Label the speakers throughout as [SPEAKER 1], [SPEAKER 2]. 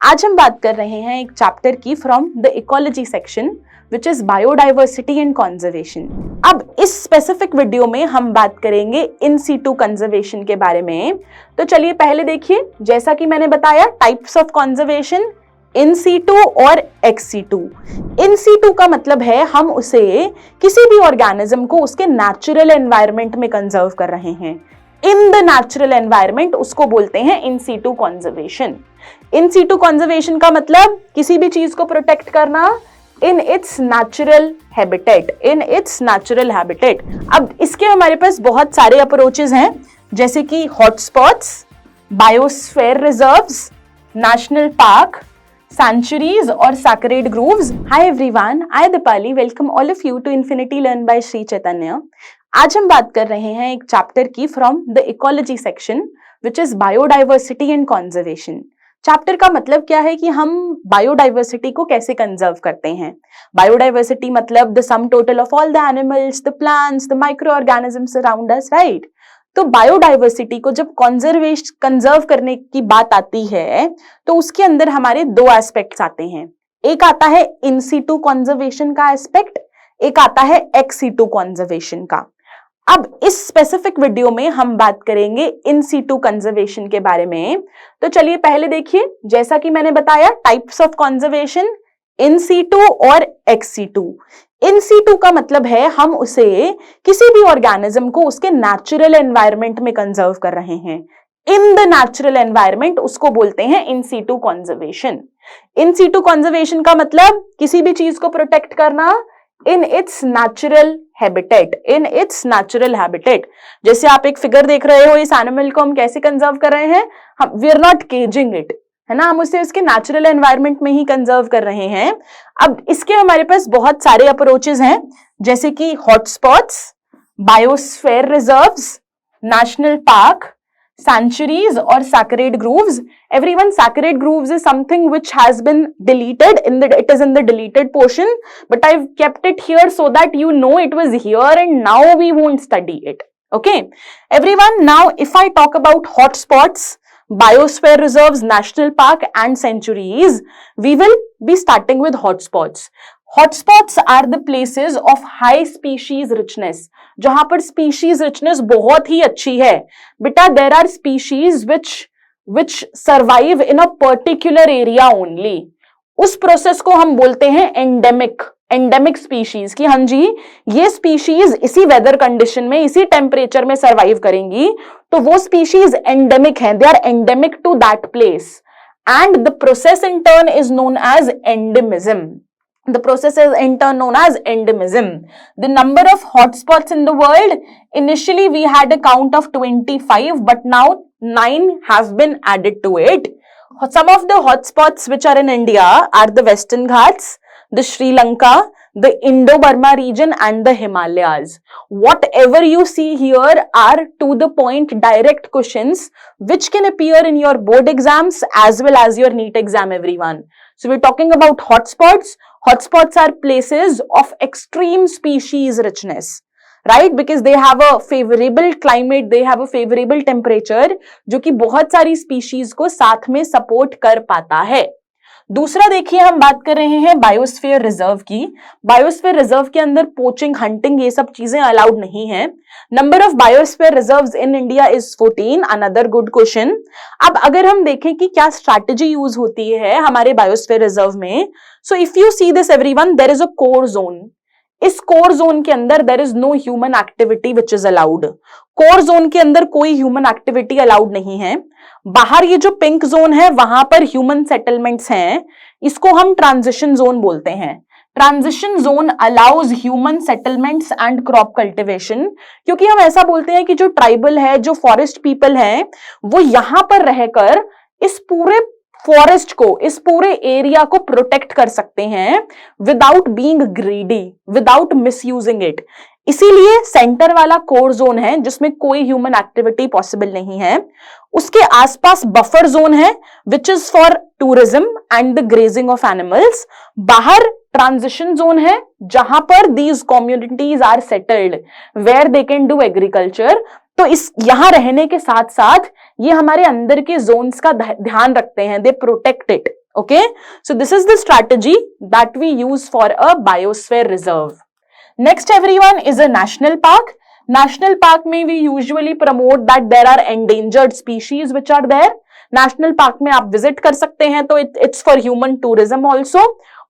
[SPEAKER 1] आज हम बात कर रहे हैं एक चैप्टर की from the ecology section which is biodiversity and conservation. अब इस स्पेसिफिक वीडियो में हम बात करेंगे इन सीटू कंजर्वेशन के बारे में। तो चलिए पहले देखिए, जैसा कि मैंने बताया types of conservation, in situ और एक्स सीटू। इन सीटू का मतलब है हम उसे किसी भी ऑर्गेनिज्म को उसके नेचुरल एनवायरनमेंट में कंजर्व कर रहे हैं। इन द नेचुरल एनवायरनमेंट उसको बोलते हैं in situ conservation. In situ conservation का मतलब किसी भी चीज को प्रोटेक्ट करना in its natural habitat, in its natural habitat. अब इसके हमारे पास बहुत सारे अप्रोचेस हैं, जैसे कि hotspots, biosphere reserves, national park, sanctuaries or sacred groves. Hi everyone, I Dipali welcome all of you to Infinity Learn by Sri Chaitanya. आज हम बात कर रहे हैं एक चैप्टर की from the ecology section which is biodiversity and conservation. Chapter का मतलब क्या है कि हम बायोडाइवर्सिटी को कैसे कंजर्व करते हैं। बायोडाइवर्सिटी मतलब the sum total of all the animals, the plants, the micro organisms around us, right. तो बायोडाइवर्सिटी को जब कंजर्व करने की बात आती है तो उसके अंदर हमारे दो एस्पेक्ट्स आते हैं। एक आता है इन सीटू कंजर्वेशन का एस्पेक्ट, एक आता है एक्स सीटू कंजर्वेशन का। अब इस स्पेसिफिक वीडियो में हम बात करेंगे इन सीटू कंजर्वेशन के बारे में। तो चलिए पहले देखिए, जैसा कि मैंने बताया types of conservation, in situ और एक्स सीटू। इन सीटू का मतलब है हम उसे किसी भी ऑर्गेनिज्म को उसके नेचुरल एनवायरनमेंट में कंजर्व कर रहे हैं। इन द नेचुरल एनवायरनमेंट उसको बोलते हैं in situ conservation. In situ conservation का मतलब किसी भी चीज को प्रोटेक्ट करना in its natural habitat, in its natural habitat. जैसे आप एक फिगर देख रहे हो, इस एनिमल को हम कैसे कंजर्व कर रहे हैं, हम वी आर नॉट केजिंग इट, है ना, हम उसे उसके नेचुरल एनवायरनमेंट में ही कंजर्व कर रहे हैं। अब इसके हमारे पास बहुत सारे अप्रोचेस हैं, जैसे कि hotspots, biosphere reserves, national park, sanctuaries or sacred groves. Everyone, sacred groves is something which has been deleted it is in the deleted portion, but I've kept it here so that you know it was here and now we won't study it. Okay, everyone, now if I talk about hotspots, biosphere reserves, national park and sanctuaries, we will be starting with hotspots. Hotspots are the places of high species richness, जहां पर species richness बहुत ही अच्छी है। बेटा, there are species which survive in a particular area only. उस process को हम बोलते हैं एंडेमिक स्पीशीज, कि हाँ जी ये स्पीशीज इसी वेदर कंडीशन में, इसी टेम्परेचर में सर्वाइव करेंगी, तो वो स्पीशीज एंडेमिक हैं, they are endemic to that place, and the process in turn is known as endemism. The process is in turn known as endemism. The number of hotspots in the world, initially we had a count of 25, but now 9 have been added to it. Some of the hotspots which are in India are the Western Ghats, the Sri Lanka, the Indo-Burma region and the Himalayas. Whatever you see here are to the point direct questions which can appear in your board exams as well as your NEET exam, everyone. So we're talking about hotspots. Hotspots are places of extreme species richness, right? Because they have a favorable climate, they have a favorable temperature, जो कि बहुत सारी species को साथ में support कर पाता है। दूसरा देखिए, हम बात कर रहे हैं बायोस्फीयर रिजर्व की। बायोस्फीयर रिजर्व के अंदर पोचिंग, हंटिंग, ये सब चीजें अलाउड नहीं है। Number of biosphere reserves in India is 14, another good question. अब अगर हम देखें कि क्या स्ट्रैटेजी यूज होती है हमारे बायोस्फीयर रिजर्व में, so if you see this everyone, there is a core zone. इस कोर जोन के अंदर there is no human activity which is allowed. Core zone के अंदर कोई ह्यूमन एक्टिविटी अलाउड नहीं है। बाहर ये जो पिंक जोन है वहां पर ह्यूमन सेटलमेंट्स हैं, इसको हम ट्रांजिशन जोन बोलते हैं। Transition zone allows human settlements and crop cultivation, क्योंकि हम ऐसा बोलते हैं कि जो ट्राइबल है, जो फॉरेस्ट पीपल है, वो यहां पर रहकर इस पूरे फॉरेस्ट को, इस पूरे एरिया को प्रोटेक्ट कर सकते हैं without being greedy, without misusing it. इसीलिए सेंटर वाला कोर जोन है जिसमें कोई ह्यूमन एक्टिविटी पॉसिबल नहीं है। उसके आसपास बफर जोन है which is for tourism and the grazing of animals. बाहर ट्रांजिशन जोन है जहां पर these communities are settled where they can do agriculture. तो इस यहां रहने के साथ साथ ये हमारे अंदर के जोन्स का ध्यान रखते हैं, they protect it, Okay, so this is the strategy that we use for a biosphere reserve. Next everyone is a national park. National park में we usually promote that there are endangered species which are there. National park में आप visit कर सकते हैं, तो it's for human tourism also.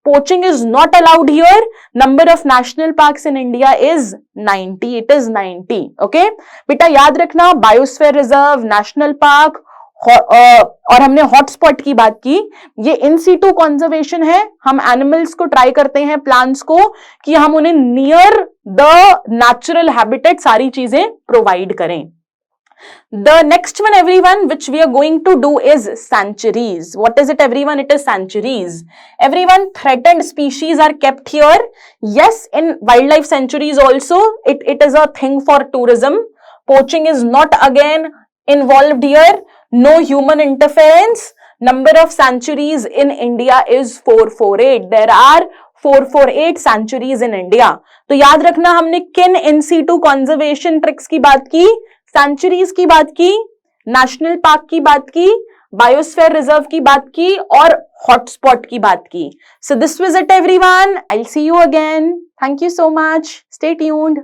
[SPEAKER 1] Poaching is not allowed here. Number of national parks in India is 90. It is 90. Okay, बेटा याद रखना, biosphere reserve, national park और हमने हॉटस्पॉट की बात की, ये इन सीटू कॉन्जर्वेशन है. हम एनिमल्स को ट्राई करते हैं, प्लांट्स को, कि हम उन्हें नियर द नेचुरल हैबिटेट सारी चीजें प्रोवाइड करें. The next one everyone which we are going to do is sanctuaries. What is it everyone? It is sanctuaries. Everyone, threatened species are kept here. Yes, in wildlife sanctuaries also it is a thing for tourism. Poaching is not again involved here. No human interference. Number of sanctuaries in India is 448. There are 448 sanctuaries in India. तो याद रखना, हमने किन इन situ conservation tricks की बात की? Centuries की बात की, नेशनल पार्क की बात की, बायोस्फीयर रिजर्व की बात की और हॉटस्पॉट की बात की. So this was it everyone. I will see you again. Thank you so much. Stay tuned.